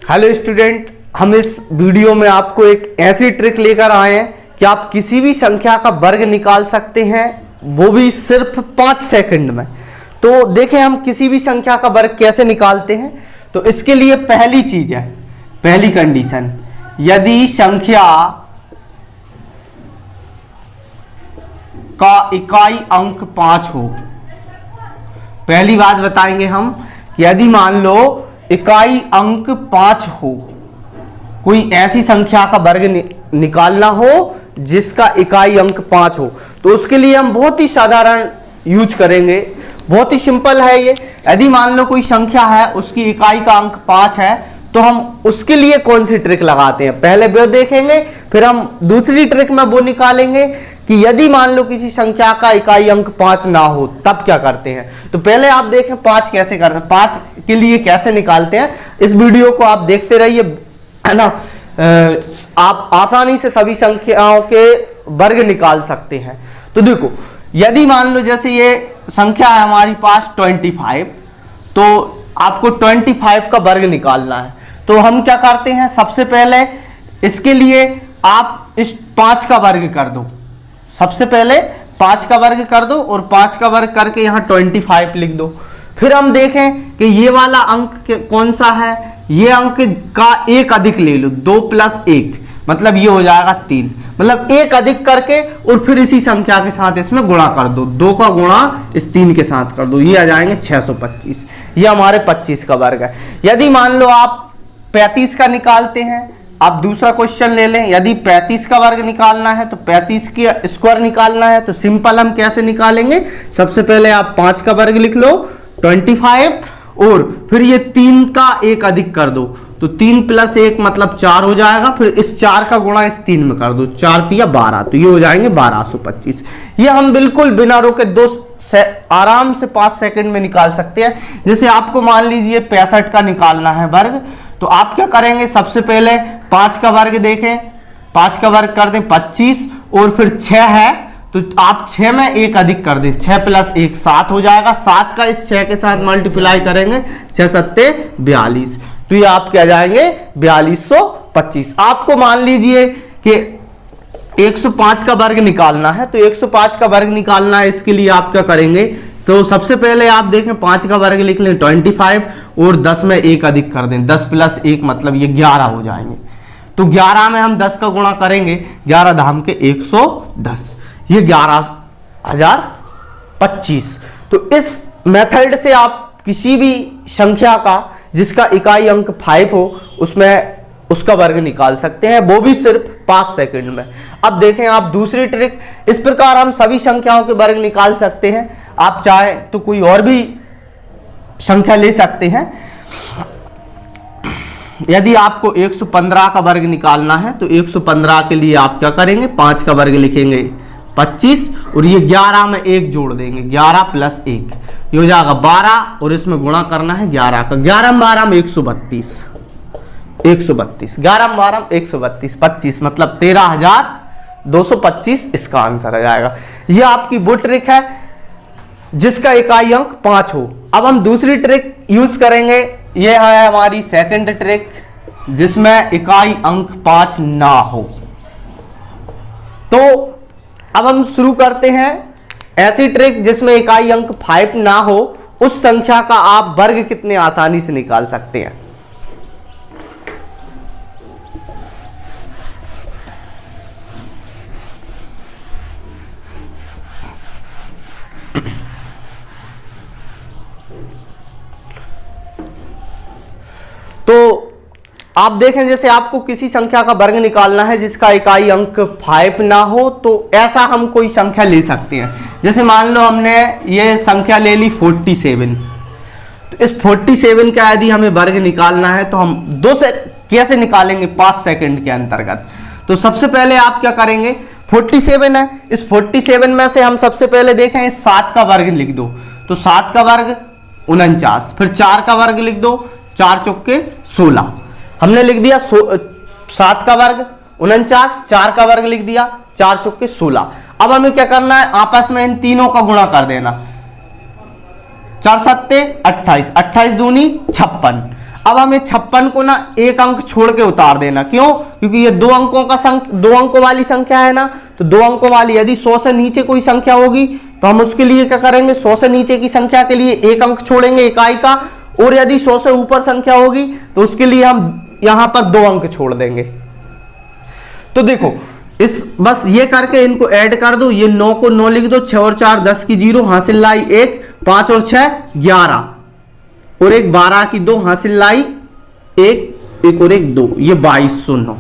Hello student, हम इस video में आपको एक ऐसी ट्रिक लेकर आए हैं कि आप किसी भी संख्या का वर्ग निकाल सकते हैं, वो भी सिर्फ 5 सेकंड में। तो देखें हम किसी भी संख्या का वर्ग कैसे निकालते हैं। तो इसके लिए पहली चीज है, पहली कंडीशन, यदि संख्या का इकाई अंक 5 हो। पहली बात बताएंगे हम कि यदि मान लो इकाई अंक 5 हो, कोई ऐसी संख्या का वर्ग निकालना हो जिसका इकाई अंक 5 हो, तो उसके लिए हम बहुत ही साधारण यूज करेंगे, बहुत ही सिंपल है ये। यदि मान लो कोई संख्या है, उसकी इकाई का अंक 5 है, तो हम उसके लिए कौन सी ट्रिक लगाते हैं पहले वो देखेंगे, फिर हम दूसरी ट्रिक में वो निकालेंगे कि यदि मान लो किसी संख्या का इकाई अंक 5 ना हो तब क्या करते हैं। तो पहले आप देखें 5 कैसे करते हैं, 5 के लिए कैसे निकालते हैं। इस वीडियो को आप देखते रहिए, है ना। आप आसानी से सभी संख्याओं के वर्ग निकाल सकते हैं। तो देखो, यदि मान लो जैसे ये संख्या है हमारी पास 25, तो आपको 25 का वर्ग निकालना है। तो हम क्या करते हैं, सबसे पहले इसके लिए आप इस 5 का वर्ग कर दो। सबसे पहले 5 का वर्ग कर दो और 5 का वर्ग करके यहाँ 25 लिख दो। फिर हम देखें कि ये वाला अंक कौन सा है, ये अंक का एक अधिक ले लो, 2 + 1 मतलब ये हो जाएगा 3, मतलब एक अधिक करके और फिर इसी संख्या के साथ इसमें गुणा कर दो, 2 का गुणा इस 3 के साथ कर दो, ये आ जाएंगे 625। ये हमारे 25 का वर्ग है। यदि मान लो आप 35 का निकालते हैं, आप दूसरा क्वेश्चन ले लें, यदि 35 का वर्ग निकालना है तो 35 की स्क्वायर निकालना है, तो सिंपल हम कैसे निकालेंगे। सबसे पहले आप 5 का वर्ग लिख लो 25 और फिर ये 3 का एक अधिक कर दो, तो 3 + 1 मतलब 4 हो जाएगा। फिर इस 4 का गुणा इस 3 में कर दो, 4 × 3 = 12, तो ये हो जाएंगे 1225। ये हम बिल्कुल बिना रोके आराम से 5 सेकंड में निकाल सकते हैं। जैसे आपको मान लीजिए 65 का निकालना है वर्ग, तो आप क्या करेंगे, सबसे पहले 5 का वर्ग देखें, 5 का वर्ग कर दें 25 और फिर 6 है तो आप 6 में एक अधिक कर दें, 6 + 1 7 हो जाएगा। 7 का इस 6 के साथ मल्टीप्लाई करेंगे, 6 × 7 = 42, तो ये आपके आ जाएंगे 4225। आपको मान लीजिए कि 105 का वर्ग निकालना है, तो 105 का वर्ग निकालना है, इसके लिए आप क्या करेंगे। तो सबसे पहले आप देखें 5 का वर्ग लिख लें 25 और 10 में एक अधिक कर दें, 10 + 1 मतलब ये 11 हो जाएंगे। तो 11 में हम 10 का गुणा करेंगे, 11 धाम के 110, ये 11025। तो इस मेथड से आप किसी भी संख्या का जिसका इकाई अंक 5 हो उसमें उसका वर्ग निकाल सकते हैं, वो भी सिर्फ 5 सेकंड में। अब देखें आप दूसरी ट्रिक, इस प्रकार हम सभी संख्याओं के वर्ग निकाल सकते हैं। आप चाहे तो कोई और भी संख्या ले सकते हैं। यदि आपको 115 का वर्ग निकालना है, तो 115 के लिए आप क्या करेंगे, 5 का वर्ग लिखेंगे 25 और ये 11 में 1 जोड़ देंगे, 11 + 1 ये हो जाएगा 12 और इसमें गुणा करना है 11 का, 11 × 12 = 132, 132, 11 × 12 = 132, 25 मतलब 13,225 इसका आंसर आ जाएगा। ये आपकी वो ट्रिक है जिसका इकाई अंक 5 हो। अब हम दूसरी ट्रिक यूज करेंगे, ये है हमारी सेकंड ट्रिक जिसमें इकाई अंक 5 ना हो। तो अब हम शुरू करते हैं ऐसी ट्रिक जिसमें इकाई अंक 5 ना हो, उस संख्या का आप वर्ग कितने आसानी से निकाल सकते हैं। तो आप देखें, जैसे आपको किसी संख्या का वर्ग निकालना है जिसका इकाई अंक 5 ना हो, तो ऐसा हम कोई संख्या ले सकते हैं। जैसे मान लो हमने ये संख्या ले ली 47, तो इस 47 का यदि हमें वर्ग निकालना है तो हम 2 से कैसे निकालेंगे 5 सेकंड के अंतर्गत। तो सबसे पहले आप क्या करेंगे, 47 है, इस 47 में से हम सबसे पहले देखें इस 7 का वर्ग लिख दो, तो 7 का वर्ग 49, फिर 4 का वर्ग लिख दो, 4 × 4 = 16, हमने लिख दिया 7 का वर्ग 49, 4 का वर्ग लिख दिया, 4 × 4 = 16। अब हमें क्या करना है, आपस में इन तीनों का गुणा कर देना, 4 × 7 = 28, 28 दूनी 56। अब हमें 56 को ना एक अंक छोड़ के उतार देना, क्यों? क्योंकि ये दो अंकों वाली संख्या है ना, तो 2 अंकों वाली यदि 100 से नीचे कोई संख्या होगी तो हम उसके लिए क्या करेंगे, 100 से नीचे की संख्या के लिए एक अंक छोड़ेंगे इकाई का, और यदि 100 से ऊपर संख्या होगी तो उसके लिए हम यहां पर 2 अंक छोड़ देंगे। तो देखो बस ये करके इनको ऐड कर दो, ये 9 को 9 लिख दो, 6 और 4 10 की 0 हासिल लाई 1, 5 और 6 11 और 1 12 की 2 हासिल लाई 1 और 1 2, ये 2209।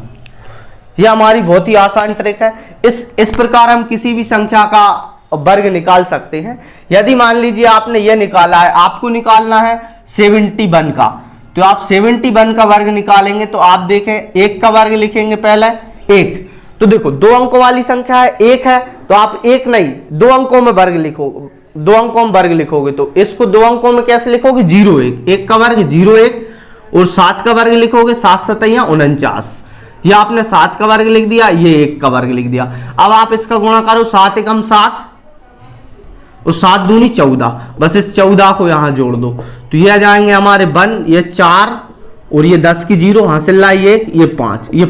ये हमारी बहुत ही आसान ट्रिक है। इस प्रकार हम किसी भी संख्या का वर्ग निकाल सकते हैं। यदि मान लीजिए आपने ये निकाला है, आपको निकालना है 71 का, तो आप 71 का वर्ग निकालेंगे तो आप देखें 1 का वर्ग लिखेंगे पहले 1, तो देखो 2 अंकों वाली संख्या है 1 है, तो आप 1 नहीं 2 अंकों में वर्ग लिखो, 2 अंकों में वर्ग लिखोगे तो इसको 2 अंकों में कैसे लिखोगे, 0 1, 1 का वर्ग 0 1, और 7 का वर्ग लिखोगे 7 7 49, ये आपने 7 का वर्ग लिख दिया, ये 1 का वर्ग लिख दिया। अब आप इसका गुणा करो, 7 एकम 7 और 7 दूनी 14, बस इस 14 को यहां जोड़ दो तो ये आ जाएंगे हमारे 1, ये 4 और ये 10 की 0 हासिल लाई 1, ये 5, ये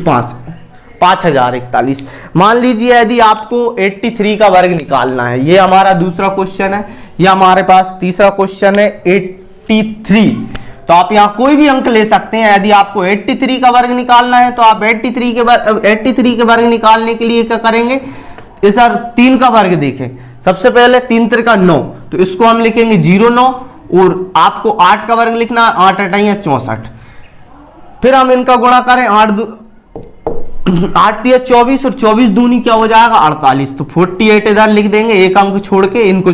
5041। मान लीजिए यदि आपको 83 का वर्ग निकालना है, ये हमारा दूसरा क्वेश्चन है, ये हमारे पास तीसरा क्वेश्चन है 83, तो आप यहां कोई भी अंक ले सकते हैं। यदि आपको 83 का वर्ग निकालना है तो आप 83 के वर्ग निकालने के लिए क्या करेंगे, इस 3 का वर्ग देखें, सबसे पहले 3 त्रिका 9, तो इसको हम लिखेंगे 09, और आपको 8 का वर्ग लिखना, 8 8 64, फिर हम इनका गुणा करें, 8 दिया 24 और 24 दूनी क्या हो जाएगा 48, तो 48 इधर लिख देंगे, एक अंक छोड़ के इनको